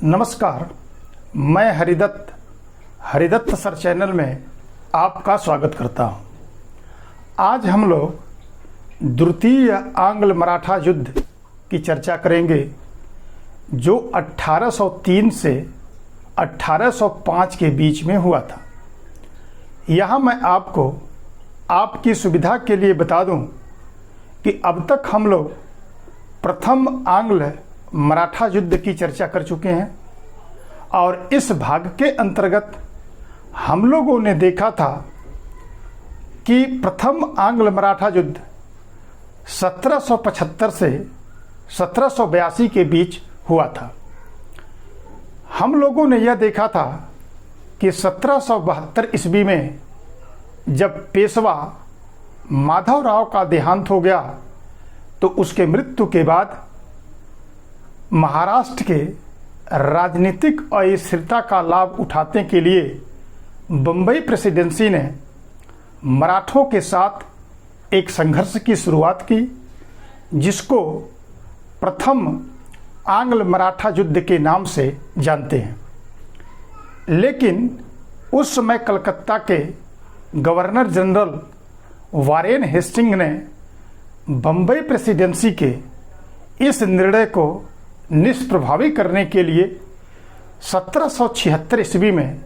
नमस्कार, मैं Haridatt sir channel में आपका स्वागत करता हूं। आज हम लोग द्वितीय आंग्ल मराठा युद्ध की चर्चा करेंगे जो 1803 से 1805 के बीच में हुआ था। यहाँ मैं आपको आपकी सुविधा के लिए बता दूं कि अब तक हम लोग प्रथम आंग्ल मराठा युद्ध की चर्चा कर चुके हैं और इस भाग के अंतर्गत हम लोगों ने देखा था कि प्रथम आंग्ल मराठा युद्ध 1775 से 1782 के बीच हुआ था। हम लोगों ने यह देखा था कि 1772 ईस्वी में जब पेशवा माधवराव का देहांत हो गया तो उसके मृत्यु के बाद महाराष्ट्र के राजनीतिक अस्थिरता का लाभ उठाने के लिए बम्बई प्रेसिडेंसी ने मराठों के साथ एक संघर्ष की शुरुआत की, जिसको प्रथम आंग्ल मराठा युद्ध के नाम से जानते हैं। लेकिन उस समय कलकत्ता के गवर्नर जनरल वारेन हेस्टिंग ने बम्बई प्रेसिडेंसी के इस निर्णय को निष्प्रभावी करने के लिए 1776 ईस्वी में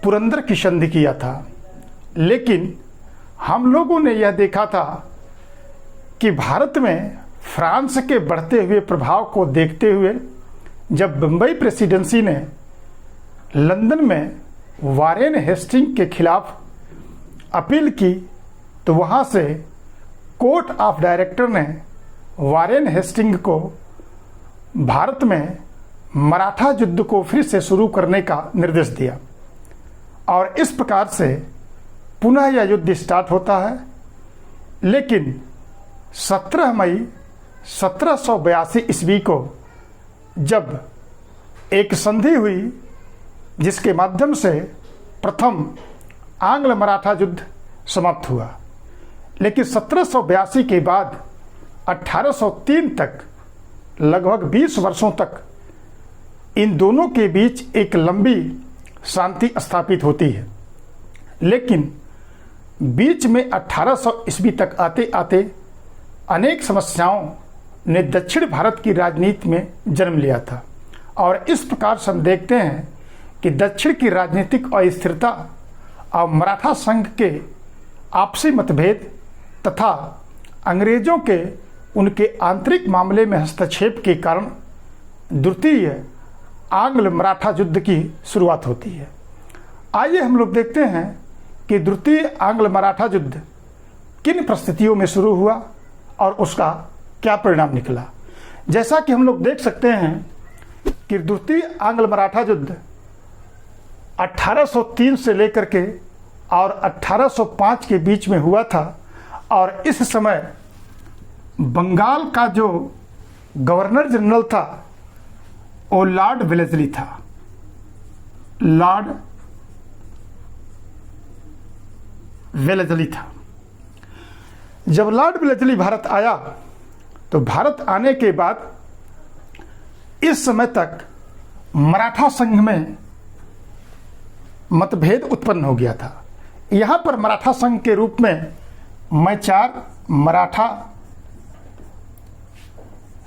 पुरंदर की संधि किया था। लेकिन हम लोगों ने यह देखा था कि भारत में फ्रांस के बढ़ते हुए प्रभाव को देखते हुए जब बम्बई प्रेसिडेंसी ने लंदन में वारेन हेस्टिंग के खिलाफ अपील की तो वहाँ से कोर्ट ऑफ डायरेक्टर ने वारेन हेस्टिंग को भारत में मराठा युद्ध को फिर से शुरू करने का निर्देश दिया और इस प्रकार से पुनः यह युद्ध स्टार्ट होता है। लेकिन 17 मई 1782 ईस्वी को जब एक संधि हुई जिसके माध्यम से प्रथम आंग्ल मराठा युद्ध समाप्त हुआ, लेकिन 1782 के बाद 1803 तक लगभग 20 वर्षों तक इन दोनों के बीच एक लंबी शांति स्थापित होती है। लेकिन बीच में 1800 ईस्वी तक आते आते अनेक समस्याओं ने दक्षिण भारत की राजनीति में जन्म लिया था और इस प्रकार से हम देखते हैं कि दक्षिण की राजनीतिक अस्थिरता और मराठा संघ के आपसी मतभेद तथा अंग्रेजों के उनके आंतरिक मामले में हस्तक्षेप के कारण द्वितीय आंग्ल मराठा युद्ध की शुरुआत होती है। आइए हम लोग देखते हैं कि द्वितीय आंग्ल मराठा युद्ध किन परिस्थितियों में शुरू हुआ और उसका क्या परिणाम निकला। जैसा कि हम लोग देख सकते हैं कि द्वितीय आंग्ल मराठा युद्ध 1803 से लेकर के और 1805 के बीच में हुआ था और इस समय बंगाल का जो गवर्नर जनरल था वो लॉर्ड वेलेस्ली था। लॉर्ड वेलेस्ली था। जब लॉर्ड वेलेस्ली भारत आया तो भारत आने के बाद इस समय तक मराठा संघ में मतभेद उत्पन्न हो गया था। यहाँ पर मराठा संघ के रूप में मैं 4 मराठा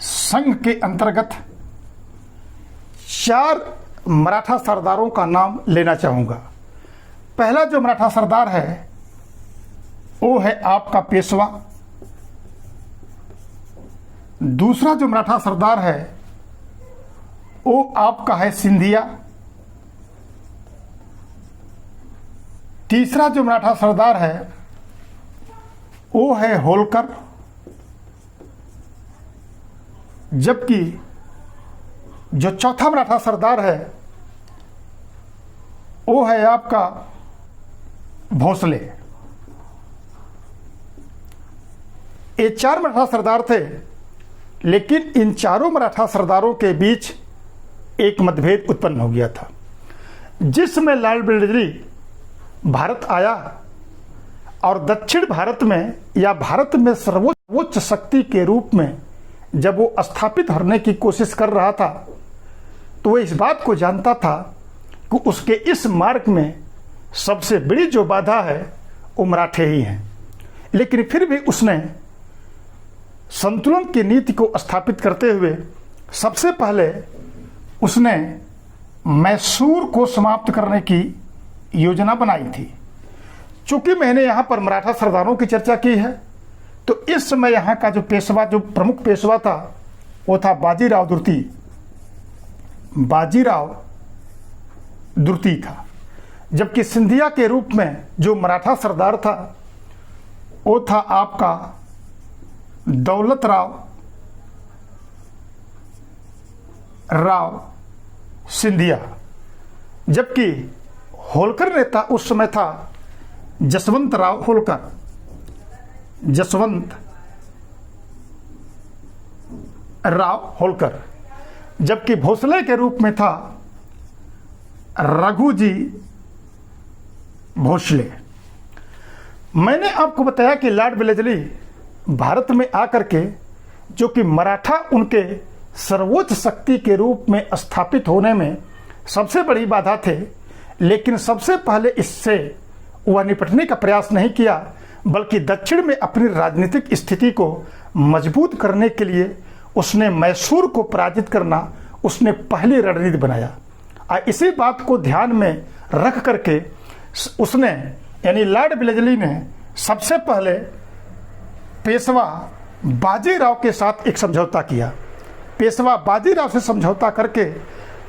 संघ के अंतर्गत 4 मराठा सरदारों का नाम लेना चाहूँगा। पहला जो मराठा सरदार है वो है आपका पेशवा। दूसरा जो मराठा सरदार है वो आपका है सिंधिया। तीसरा जो मराठा सरदार है वो है होलकर। जबकि जो चौथा मराठा सरदार है वो है आपका भोसले। ये 4 मराठा सरदार थे, लेकिन इन चारों मराठा सरदारों के बीच एक मतभेद उत्पन्न हो गया था। जिसमें लॉर्ड वेलेस्ली भारत आया और दक्षिण भारत में या भारत में सर्वोच्च शक्ति के रूप में जब वो स्थापित होने की कोशिश कर रहा था तो वह इस बात को जानता था कि उसके इस मार्ग में सबसे बड़ी जो बाधा है वो मराठे ही हैं। लेकिन फिर भी उसने संतुलन की नीति को स्थापित करते हुए सबसे पहले उसने मैसूर को समाप्त करने की योजना बनाई थी। चूंकि मैंने यहाँ पर मराठा सरदारों की चर्चा की है, तो इस समय यहाँ का जो पेशवा, जो प्रमुख पेशवा था, वो था बाजीराव दुर्ती। बाजीराव दुर्ती था। जबकि सिंधिया के रूप में जो मराठा सरदार था वो था आपका दौलत राव सिंधिया। जबकि होलकर नेता उस समय था जसवंत राव होलकर। जसवंत राव होलकर। जबकि भोसले के रूप में था रघुजी भोसले। मैंने आपको बताया कि लॉर्ड वेलेस्ली भारत में आकर के, जो कि मराठा उनके सर्वोच्च शक्ति के रूप में स्थापित होने में सबसे बड़ी बाधा थे, लेकिन सबसे पहले इससे वह निपटने का प्रयास नहीं किया, बल्कि दक्षिण में अपनी राजनीतिक स्थिति को मजबूत करने के लिए उसने मैसूर को पराजित करना उसने पहली रणनीति बनाया। और इसी बात को ध्यान में रख करके उसने, यानी लॉर्ड वेलेस्ली ने सबसे पहले पेशवा बाजीराव के साथ एक समझौता किया। पेशवा बाजीराव से समझौता करके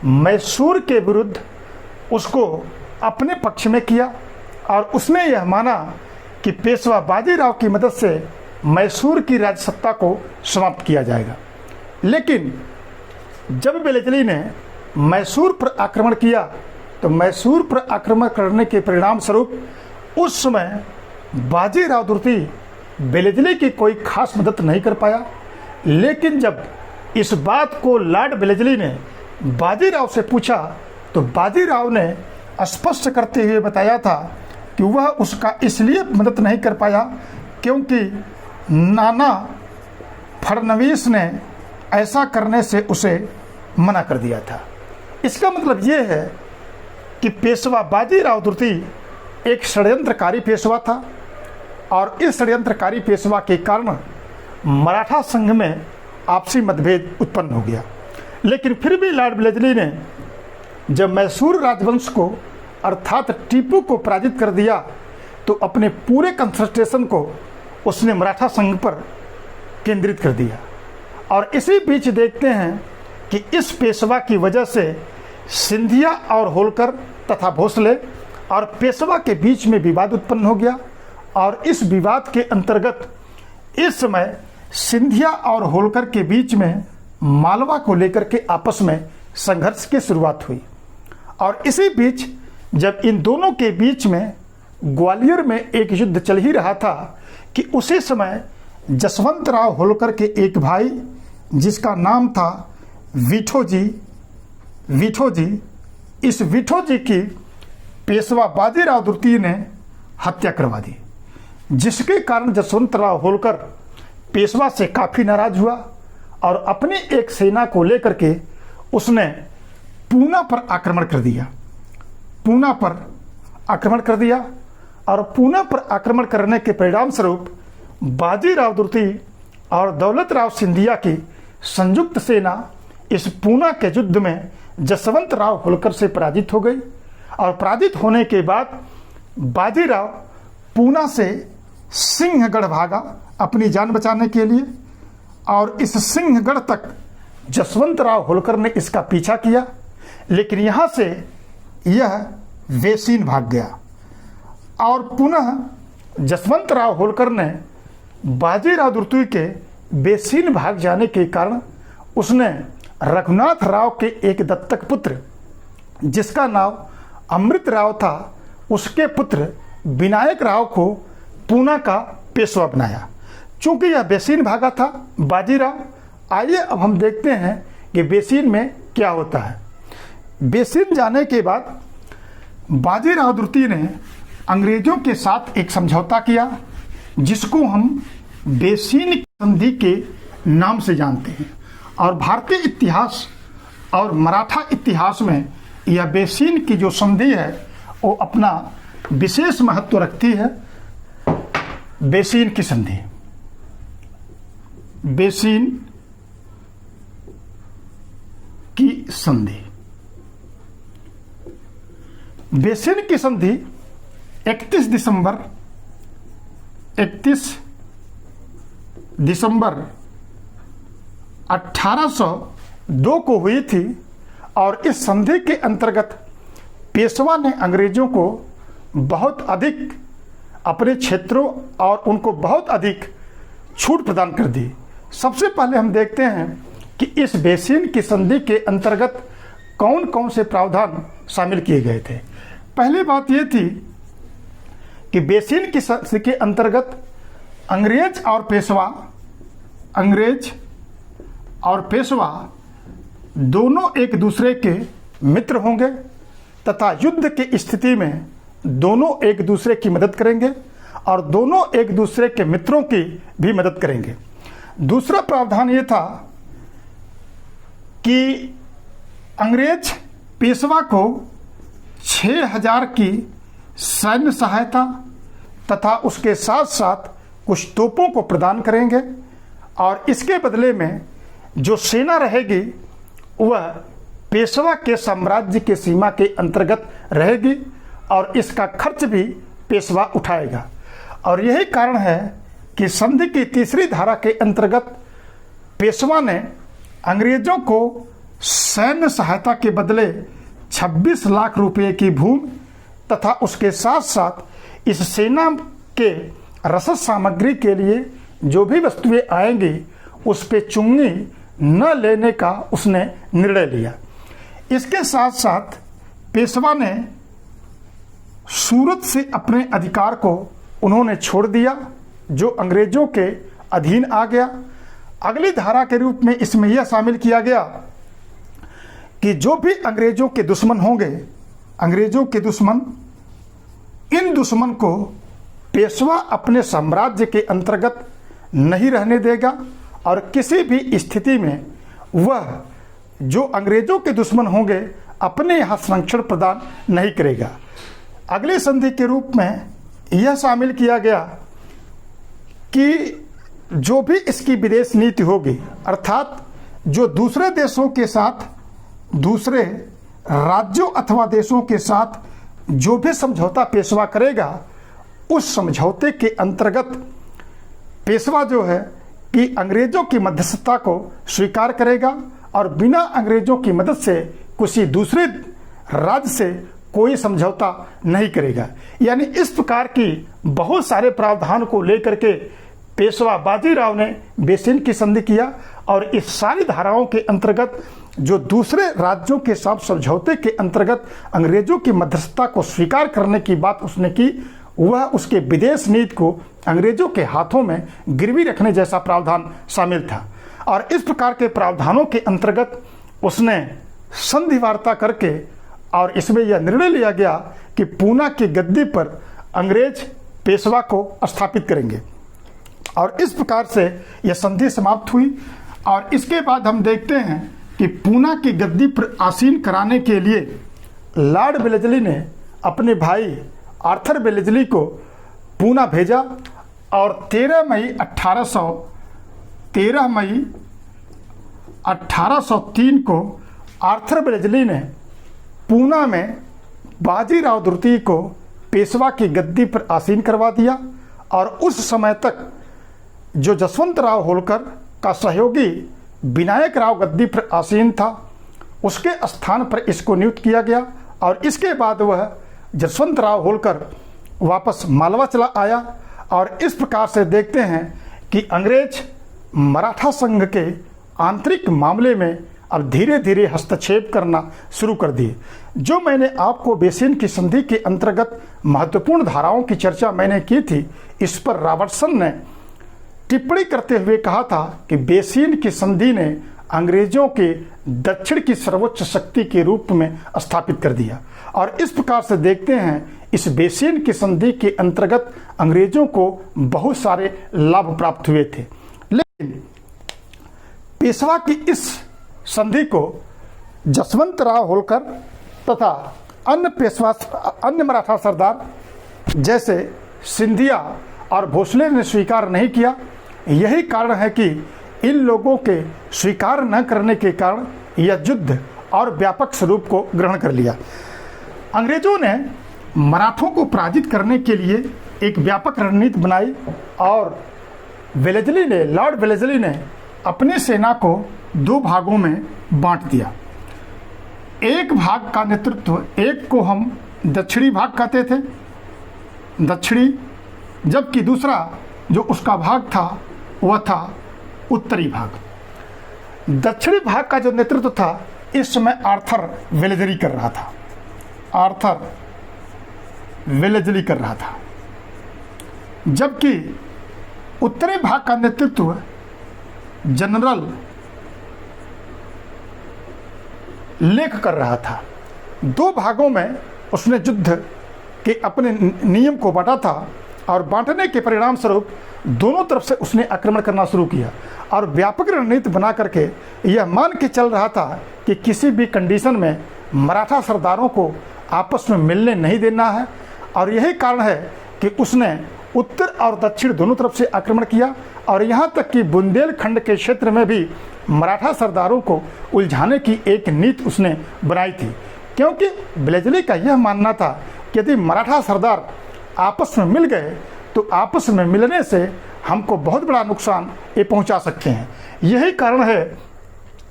मैसूर के विरुद्ध उसको अपने पक्ष में किया और उसने यह माना कि पेशवा बाजीराव की मदद से मैसूर की राजसत्ता को समाप्त किया जाएगा। लेकिन जब वेलेस्ली ने मैसूर पर आक्रमण किया, तो मैसूर पर आक्रमण करने के परिणाम स्वरूप उस समय बाजीराव दुर्ती वेलेस्ली की कोई खास मदद नहीं कर पाया। लेकिन जब इस बात को लॉर्ड वेलेस्ली ने बाजीराव से पूछा, तो बाजीराव ने स्पष्ट करते हुए बताया था कि वह उसका इसलिए मदद नहीं कर पाया क्योंकि नाना फडणवीस ने ऐसा करने से उसे मना कर दिया था। इसका मतलब यह है कि पेशवा बाजीराव दुर्ती एक षड्यंत्रकारी पेशवा था और इस षड्यंत्रकारी पेशवा के कारण मराठा संघ में आपसी मतभेद उत्पन्न हो गया। लेकिन फिर भी लॉर्ड वेलेस्ली ने जब मैसूर राजवंश को अर्थात टीपू को पराजित कर दिया, तो अपने पूरे कंसंट्रेशन को उसने मराठा संघ पर केंद्रित कर दिया। और इसी बीच देखते हैं कि इस पेशवा की वजह से सिंधिया और होलकर तथा भोसले और पेशवा के बीच में विवाद उत्पन्न हो गया। और इस विवाद के अंतर्गत इस समय सिंधिया और होलकर के बीच में मालवा को लेकर के आपस में संघर्ष की शुरुआत हुई। और इसी बीच जब इन दोनों के बीच में ग्वालियर में एक युद्ध चल ही रहा था कि उसी समय जसवंत राव होलकर के एक भाई जिसका नाम था विठो जी, इस विठो जी की पेशवा बाजीराव दुर्ती ने हत्या करवा दी, जिसके कारण जसवंत राव होलकर पेशवा से काफ़ी नाराज हुआ और अपनी एक सेना को लेकर के उसने पूना पर आक्रमण कर दिया। और पूना पर आक्रमण करने के परिणाम स्वरूप बाजीराव दुर्ती और दौलत राव सिंधिया की संयुक्त सेना इस पूना के युद्ध में जसवंत राव होलकर से पराजित हो गई। और पराजित होने के बाद बाजीराव पूना से सिंहगढ़ भागा अपनी जान बचाने के लिए, और इस सिंहगढ़ तक जसवंत राव होलकर ने इसका पीछा किया, लेकिन यहाँ से यह वेसीन भाग गया। और पुनः जसवंत राव होलकर ने बाजीराव दुर्ती के वेसीन भाग जाने के कारण उसने रघुनाथ राव के एक दत्तक पुत्र जिसका नाम अमृत राव था, उसके पुत्र विनायक राव को पूना का पेशवा बनाया। चूंकि यह बेसिन भागा था बाजीराव, आइए अब हम देखते हैं कि बेसिन में क्या होता है। बेसिन जाने के बाद बाजीराव दुर्ती ने अंग्रेजों के साथ एक समझौता किया जिसको हम बेसिन संधि के नाम से जानते हैं। और भारतीय इतिहास और मराठा इतिहास में यह बेसिन की जो संधि है वो अपना विशेष महत्व रखती है। बेसिन की संधि, बेसिन की संधि, बेसिन की संधि 31 दिसंबर 1802 को हुई थी और इस संधि के अंतर्गत पेशवा ने अंग्रेजों को बहुत अधिक अपने क्षेत्रों और उनको बहुत अधिक छूट प्रदान कर दी। सबसे पहले हम देखते हैं कि इस बेसिन की संधि के अंतर्गत कौन कौन से प्रावधान शामिल किए गए थे। पहली बात यह थी कि बेसिन की संधि के अंतर्गत अंग्रेज और पेशवा दोनों एक दूसरे के मित्र होंगे तथा युद्ध की स्थिति में दोनों एक दूसरे की मदद करेंगे और दोनों एक दूसरे के मित्रों की भी मदद करेंगे। दूसरा प्रावधान ये था कि अंग्रेज पेशवा को 6000 की सैन्य सहायता तथा उसके साथ साथ कुछ तोपों को प्रदान करेंगे और इसके बदले में जो सेना रहेगी वह पेशवा के साम्राज्य के सीमा के अंतर्गत रहेगी और इसका खर्च भी पेशवा उठाएगा। और यही कारण है कि संधि की तीसरी धारा के अंतर्गत पेशवा ने अंग्रेजों को सैन्य सहायता के बदले 26 लाख रुपए की भूमि तथा उसके साथ साथ इस सेना के रसद सामग्री के लिए जो भी वस्तुएं आएंगी उस पे चुंगी न लेने का उसने निर्णय लिया। इसके साथ साथ पेशवा ने सूरत से अपने अधिकार को उन्होंने छोड़ दिया जो अंग्रेजों के अधीन आ गया। अगली धारा के रूप में इसमें यह शामिल किया गया कि जो भी अंग्रेजों के दुश्मन होंगे, अंग्रेजों के दुश्मन, इन दुश्मन को पेशवा अपने साम्राज्य के अंतर्गत नहीं रहने देगा और किसी भी स्थिति में वह जो अंग्रेजों के दुश्मन होंगे अपने यहाँ संरक्षण प्रदान नहीं करेगा। अगली संधि के रूप में यह शामिल किया गया कि जो भी इसकी विदेश नीति होगी, अर्थात जो दूसरे देशों के साथ, दूसरे राज्यों अथवा देशों के साथ जो भी समझौता पेशवा करेगा उस समझौते के अंतर्गत पेशवा जो है कि अंग्रेजों की मध्यस्थता को स्वीकार करेगा और बिना अंग्रेजों की मदद से किसी दूसरे राज्य से कोई समझौता नहीं करेगा। यानी इस प्रकार की बहुत सारे प्रावधान को लेकर के पेशवा बाजीराव ने बेसिन की संधि किया और इस सारी धाराओं के अंतर्गत जो दूसरे राज्यों के साथ समझौते के अंतर्गत अंग्रेजों की मध्यस्थता को स्वीकार करने की बात उसने की, वह उसके विदेश नीति को अंग्रेजों के हाथों में गिरवी रखने जैसा प्रावधान शामिल था। और इस प्रकार के प्रावधानों के अंतर्गत उसने संधि वार्ता करके और इसमें यह निर्णय लिया गया कि पूना की गद्दी पर अंग्रेज पेशवा को स्थापित करेंगे और इस प्रकार से यह संधि समाप्त हुई। और इसके बाद हम देखते हैं कि पूना की गद्दी पर आसीन कराने के लिए लॉर्ड वेलेस्ली ने अपने भाई आर्थर वेलेस्ली को पूना भेजा और 13 मई 1803 को आर्थर वेलेस्ली ने पूना में बाजीराव द्वितीय को पेशवा की गद्दी पर आसीन करवा दिया और उस समय तक जो जसवंत राव होलकर का सहयोगी विनायक राव गद्दी पर आसीन था उसके स्थान पर इसको नियुक्त किया गया और इसके बाद वह जसवंत राव होलकर वापस मालवा चला आया। और इस प्रकार से देखते हैं कि अंग्रेज मराठा संघ के आंतरिक मामले में अब धीरे धीरे हस्तक्षेप करना शुरू कर दिए। जो मैंने आपको बेसिन की संधि के अंतर्गत महत्वपूर्ण धाराओं की चर्चा मैंने की थी, इस पर रॉबर्टसन ने टिप्पणी करते हुए कहा था कि बेसिन की संधि ने अंग्रेजों के दक्षिण की सर्वोच्च शक्ति के रूप में स्थापित कर दिया। और इस प्रकार से देखते हैं इस बेसिन की संधि के अंतर्गत अंग्रेजों को बहुत सारे लाभ प्राप्त हुए थे। लेकिन पेशवा की इस संधि को जसवंतराव होलकर तथा अन्य मराठा सरदार जैसे सिंधिया और भोसले ने स्वीकार नहीं किया। यही कारण है कि इन लोगों के स्वीकार न करने के कारण यह युद्ध और व्यापक स्वरूप को ग्रहण कर लिया। अंग्रेजों ने मराठों को पराजित करने के लिए एक व्यापक रणनीति बनाई और लॉर्ड वेलेस्ली ने अपनी सेना को दो भागों में बांट दिया। एक भाग का नेतृत्व, एक को हम दक्षिणी भाग कहते थे, जबकि दूसरा जो उसका भाग था वह था उत्तरी भाग। दक्षिणी भाग का जो नेतृत्व था इस समय आर्थर वेलेस्ली कर रहा था, जबकि उत्तरी भाग का नेतृत्व जनरल लेक कर रहा था। दो भागों में उसने युद्ध के अपने नियम को बांटा था और बांटने के परिणाम स्वरूप दोनों तरफ से उसने आक्रमण करना शुरू किया और व्यापक रणनीति बना करके यह मान के चल रहा था कि किसी भी कंडीशन में मराठा सरदारों को आपस में मिलने नहीं देना है। और यही कारण है कि उसने उत्तर और दक्षिण दोनों तरफ से आक्रमण किया और यहाँ तक कि बुंदेलखंड के क्षेत्र में भी मराठा सरदारों को उलझाने की एक नीति उसने बनाई थी, क्योंकि वेलेस्ली का यह मानना था कि यदि मराठा सरदार आपस में मिल गए तो आपस में मिलने से हमको बहुत बड़ा नुकसान ये पहुंचा सकते हैं। यही कारण है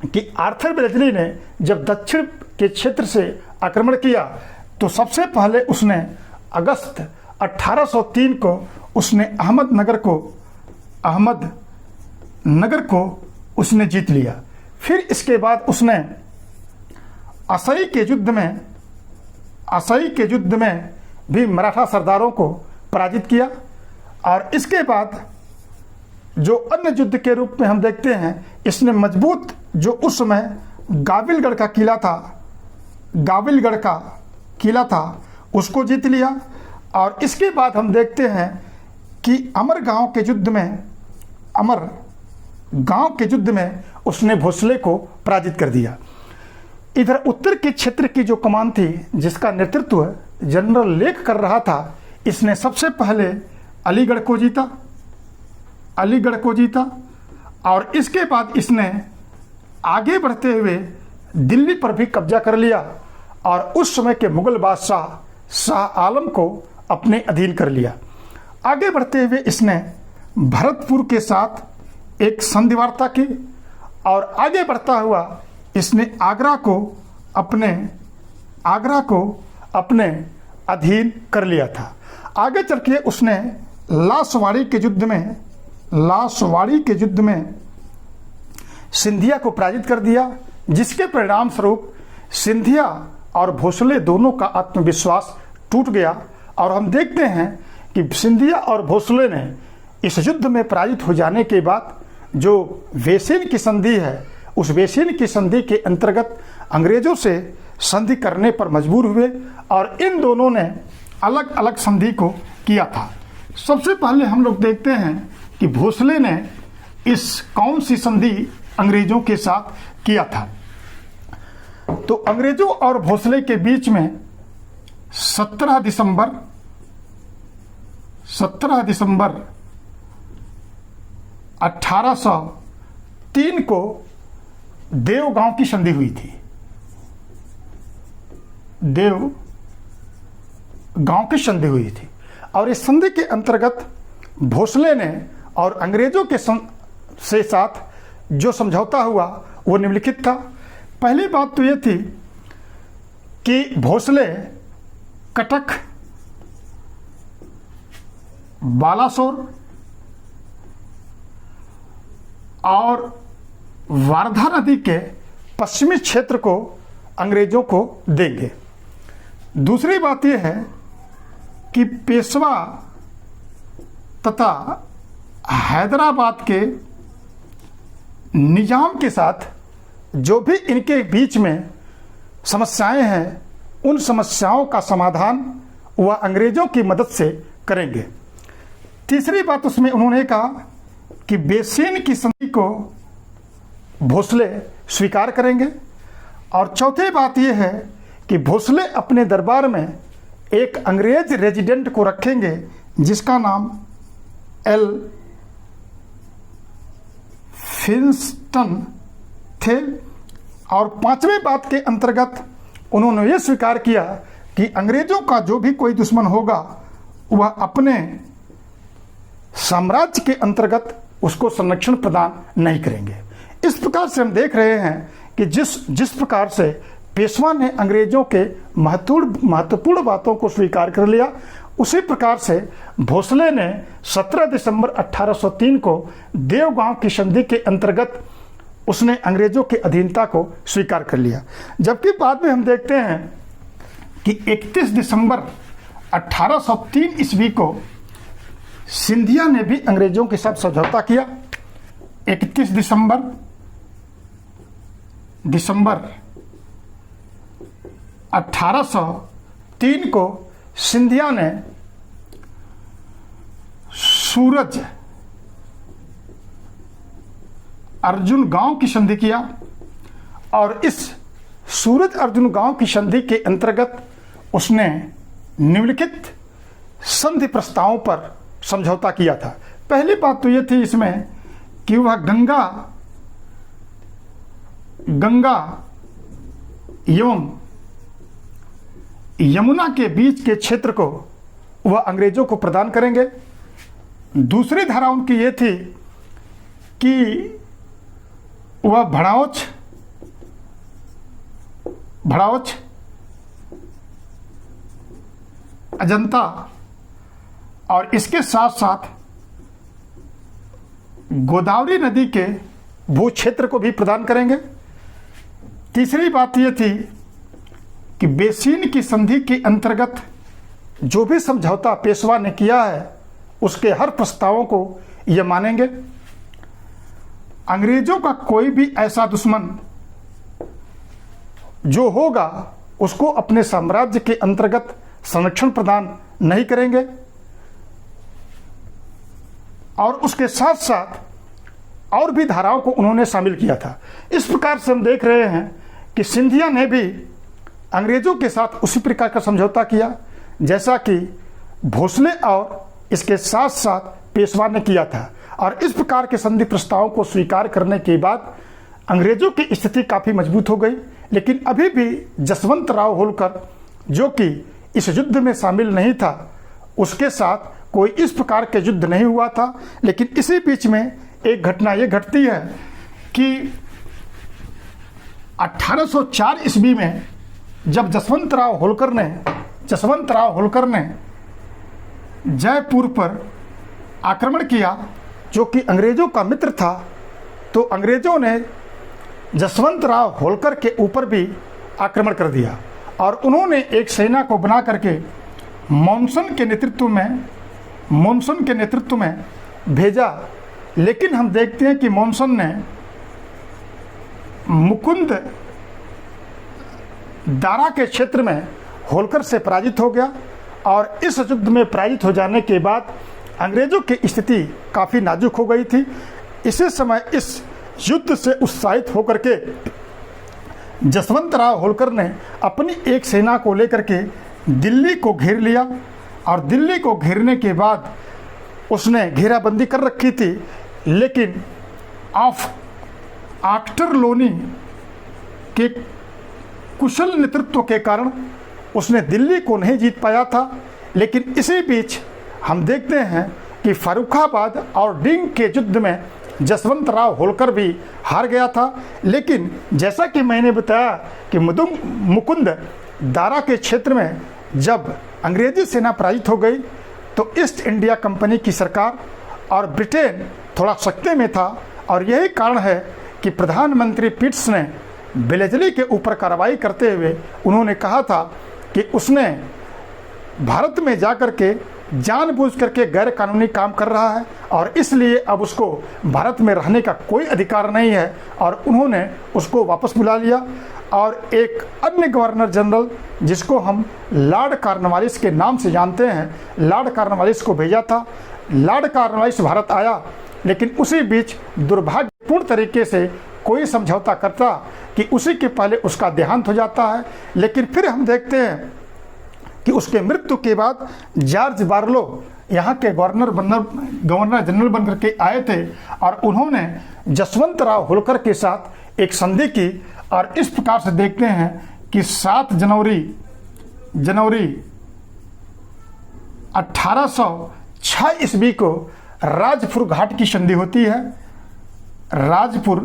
कि आर्थर वेलेस्ली ने जब दक्षिण के क्षेत्र से आक्रमण किया तो सबसे पहले उसने अगस्त 1803 को उसने अहमदनगर को उसने जीत लिया। फिर इसके बाद उसने असई के युद्ध में भी मराठा सरदारों को पराजित किया। और इसके बाद जो अन्य युद्ध के रूप में हम देखते हैं, इसने मजबूत जो उस समय गाविलगढ़ का किला था उसको जीत लिया। और इसके बाद हम देखते हैं कि अमर गांव के युद्ध में उसने भोसले को पराजित कर दिया। इधर उत्तर के क्षेत्र की जो कमान थी जिसका नेतृत्व जनरल लेक कर रहा था, इसने सबसे पहले अलीगढ़ को जीता और इसके बाद इसने आगे बढ़ते हुए दिल्ली पर भी कब्जा कर लिया और उस समय के मुगल बादशाह शाह आलम को अपने अधीन कर लिया। आगे बढ़ते हुए इसने भरतपुर के साथ एक संधि वार्ता की और आगे बढ़ता हुआ इसने आगरा को अपने अधीन कर लिया था। आगे चल के उसने लासवाड़ी के युद्ध में सिंधिया को पराजित कर दिया, जिसके परिणाम स्वरूप सिंधिया और भोसले दोनों का आत्मविश्वास टूट गया। और हम देखते हैं कि सिंधिया और भोसले ने इस युद्ध में पराजित हो जाने के बाद जो वेसिन की संधि है, उस वेसिन की संधि के अंतर्गत अंग्रेजों से संधि करने पर मजबूर हुए और इन दोनों ने अलग अलग संधि को किया था। सबसे पहले हम लोग देखते हैं कि भोसले ने इस कौन सी संधि अंग्रेजों के साथ किया था। तो अंग्रेजों और भोसले के बीच में 17 दिसंबर 1803 को देवगांव की संधि हुई थी। देवगांव की संधि हुई थी और इस संधि के अंतर्गत भोसले ने और अंग्रेजों के से साथ जो समझौता हुआ वो निम्नलिखित था। पहली बात तो ये थी कि भोसले कटक, बालासोर और वारधा नदी के पश्चिमी क्षेत्र को अंग्रेजों को देंगे। दूसरी बात यह है कि पेशवा तथा हैदराबाद के निजाम के साथ जो भी इनके बीच में समस्याएं हैं, उन समस्याओं का समाधान वह अंग्रेजों की मदद से करेंगे। तीसरी बात उसमें उन्होंने कहा कि बेसिन की संधि को भोसले स्वीकार करेंगे और चौथी बात यह है कि भोसले अपने दरबार में एक अंग्रेज रेजिडेंट को रखेंगे जिसका नाम एल फिंस्टन थे। और पांचवी बात के अंतर्गत उन्होंने ये स्वीकार किया कि अंग्रेजों का जो भी कोई दुश्मन होगा वह अपने साम्राज्य के अंतर्गत उसको संरक्षण प्रदान नहीं करेंगे। इस प्रकार से हम देख रहे हैं कि जिस प्रकार से पेशवा ने अंग्रेजों के महत्वपूर्ण बातों को स्वीकार कर लिया, उसी प्रकार से भोसले ने 17 दिसंबर 1803 को देवगांव की संधि के अंतर्गत उसने अंग्रेजों की अधीनता को स्वीकार कर लिया। जबकि बाद में हम देखते हैं कि 31 दिसंबर 1803 ईस्वी को सिंधिया ने भी अंग्रेजों के साथ समझौता किया। 31 दिसंबर 1803 को सिंधिया ने सूरज अर्जुन गांव की संधि किया और इस सूरज अर्जुन गांव की संधि के अंतर्गत उसने निम्नलिखित संधि प्रस्तावों पर समझौता किया था। पहली बात तो यह थी इसमें कि वह गंगा एवं यमुना के बीच के क्षेत्र को वह अंग्रेजों को प्रदान करेंगे। दूसरी धारा उनकी ये थी कि वह भड़ाउच अजंता और इसके साथ साथ गोदावरी नदी के भू क्षेत्र को भी प्रदान करेंगे। तीसरी बात यह थी कि बेसिन की संधि के अंतर्गत जो भी समझौता पेशवा ने किया है उसके हर प्रस्तावों को यह मानेंगे। अंग्रेजों का कोई भी ऐसा दुश्मन जो होगा उसको अपने साम्राज्य के अंतर्गत संरक्षण प्रदान नहीं करेंगे। और उसके साथ साथ और भी धाराओं को उन्होंने शामिल किया था। इस प्रकार से हम देख रहे हैं कि सिंधिया ने भी अंग्रेजों के साथ उसी प्रकार का समझौता किया जैसा कि भोसले और इसके साथ साथ पेशवा ने किया था। और इस प्रकार के संधि प्रस्तावों को स्वीकार करने के बाद अंग्रेजों की स्थिति काफ़ी मजबूत हो गई। लेकिन अभी भी जसवंत राव होलकर जो कि इस युद्ध में शामिल नहीं था, उसके साथ कोई इस प्रकार के युद्ध नहीं हुआ था। लेकिन इसी बीच में एक घटना ये घटती है कि 1804 ईस्वी में जब जसवंत राव होलकर ने जयपुर पर आक्रमण किया, जो कि अंग्रेजों का मित्र था, तो अंग्रेजों ने जसवंत राव होलकर के ऊपर भी आक्रमण कर दिया और उन्होंने एक सेना को बना करके मॉनसन के नेतृत्व में भेजा। लेकिन हम देखते हैं कि मॉनसन ने मुकुंद दारा के क्षेत्र में होलकर से पराजित हो गया और इस युद्ध में पराजित हो जाने के बाद अंग्रेजों की स्थिति काफ़ी नाजुक हो गई थी। इसी समय इस युद्ध से उत्साहित होकर के जसवंत राव होलकर ने अपनी एक सेना को लेकर के दिल्ली को घेर लिया और दिल्ली को घेरने के बाद उसने घेराबंदी कर रखी थी। लेकिन आफ्टर लोनी के कुशल नेतृत्व के कारण उसने दिल्ली को नहीं जीत पाया था। लेकिन इसी बीच हम देखते हैं कि फर्रुखाबाद और डिंग के युद्ध में जसवंत राव होलकर भी हार गया था। लेकिन जैसा कि मैंने बताया कि मुकुंद दारा के क्षेत्र में जब अंग्रेजी सेना पराजित हो गई तो ईस्ट इंडिया कंपनी की सरकार और ब्रिटेन थोड़ा सकते में था। और यही कारण है कि प्रधानमंत्री पिट्स ने बेलेजली के ऊपर कार्रवाई करते हुए उन्होंने कहा था कि उसने भारत में जाकर के जानबूझ करके गैर कानूनी काम कर रहा है और इसलिए अब उसको भारत में रहने का कोई अधिकार नहीं है। और उन्होंने उसको वापस बुला लिया और एक अन्य गवर्नर जनरल जिसको हम लॉर्ड कॉर्नवालिस के नाम से जानते हैं, लॉर्ड कॉर्नवालिस को भेजा था। लॉर्ड कॉर्नवालिस भारत आया, लेकिन उसी बीच दुर्भाग्यपूर्ण तरीके से कोई समझौता करता कि उसी के पहले उसका देहांत हो जाता है। लेकिन फिर हम देखते हैं कि उसके मृत्यु के बाद जॉर्ज बार्लो यहाँ के गवर्नर जनरल बनकर के आए थे और उन्होंने जसवंत राव होलकर के साथ एक संधि की। और इस प्रकार से देखते हैं कि 7 जनवरी 1806 ईस्वी को राजपुर घाट की संधि होती है। राजपुर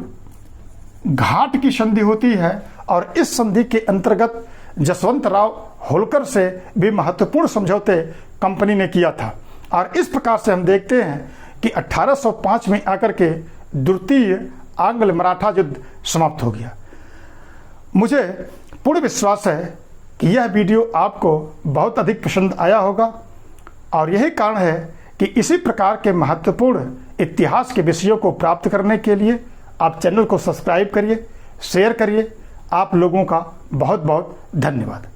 घाट की संधि होती है और इस संधि के अंतर्गत जसवंत राव होलकर से भी महत्वपूर्ण समझौते कंपनी ने किया था। और इस प्रकार से हम देखते हैं कि 1805 में आकर के द्वितीय आंग्ल मराठा युद्ध समाप्त हो गया। मुझे पूर्ण विश्वास है कि यह वीडियो आपको बहुत अधिक पसंद आया होगा और यही कारण है कि इसी प्रकार के महत्वपूर्ण इतिहास के विषयों को प्राप्त करने के लिए आप चैनल को सब्सक्राइब करिए, शेयर करिए। आप लोगों का बहुत बहुत धन्यवाद।